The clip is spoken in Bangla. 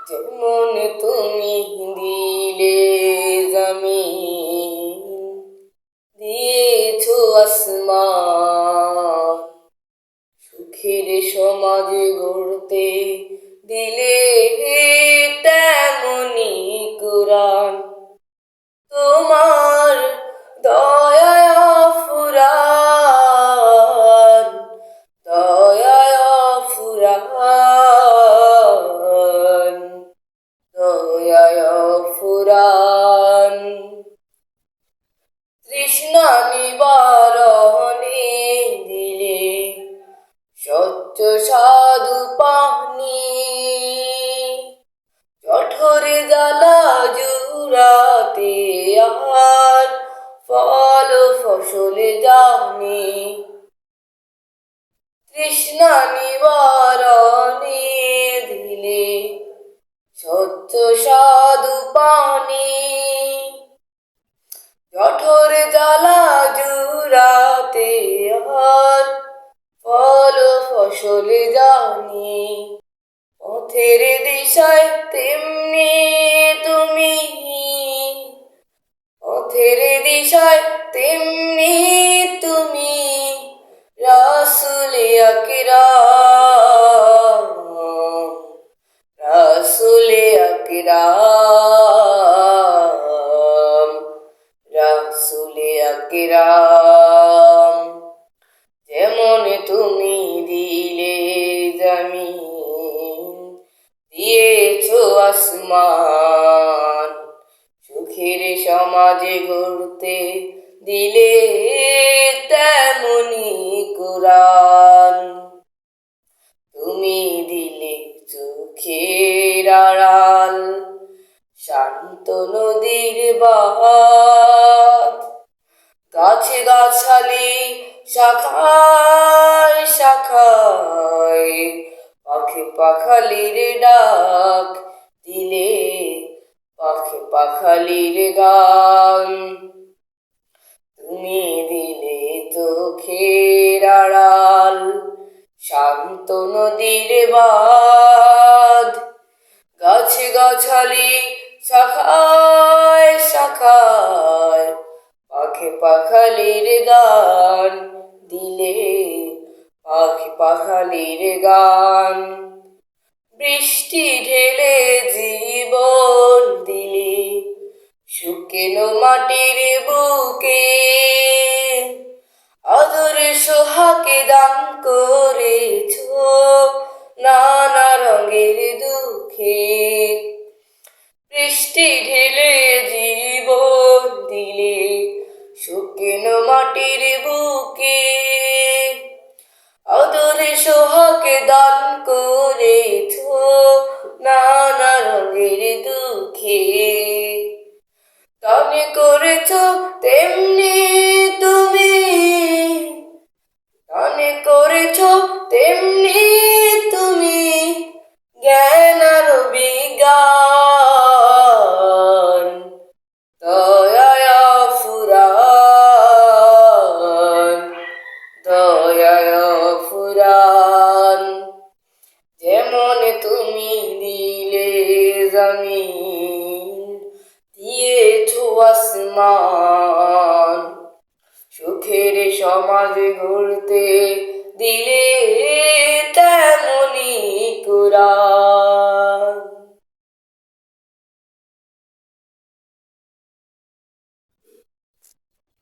যেমন তুমি দিলে জমিন, দিয়েছো আসমান, সুখের সমাজ গড়তে দিলে তেমনি কুরআন। তোমার দয়ায় ফুরান, দয়ায় ফুরান, দয়ায় ফুরান। তৃষ্ণা নিবারণে দিলে স্বচ্ছ সাধু পানি, জঠরে জ্বালা জুড়াতে আর ফল ফসলে জানি। তৃষ্ণা নিবারণে দিলে স্বচ্ছ সাধু পানি, জঠরে জ্বালা জুড়াতে আর ফল ফসলে জানি। পথের দিশায় তেমনি তুমি, পথের দিশায় তেমনি তুমি, রাসূলে আকরাম, রাসূলে আকরাম, রাসূলে আকরাম। যেমন তুমি দিলে জমিন, দিয়েছো আসমান, সুখের সমাজে গড়তে দিলে তেমনি কুরআন। তুমি দিলে চোখের আড়াল, শান্ত নদীর বাঁধ, গাছে গাছালি শাখায় শাখায়, পাখি পাখালির ডাক দিলে পাখি পাখালির গান। তুমি দিলে চোখের আড়াল, শান্ত নদীর বাঁধ, গাছে গাছালি শাখায় শাখায়, পাখি পাখালির গান দিলে পাখি পাখালির গান। বৃষ্টি ঢেলে জীবন দিলে শুকনো মাটির বুকে, আদর সোহাগে দান করেছো নানা রঙের দুঃখে। বৃষ্টি ঢেলে জীবন দিলে শুকনো মাটির বুকে, আদর সোহাগে দান করেছো নানা রঙের দুঃখে। দান করেছো তেমনি তুমি, দান করেছো তেমনি তুমি, জ্ঞান আর বিজ্ঞান, দয়ায় ফুরান, দয়ায় ফুরান। যেমন তুমি দিলে জমিন, দিয়েছো আসমান, সুখের সমাজ গড়তে দিলে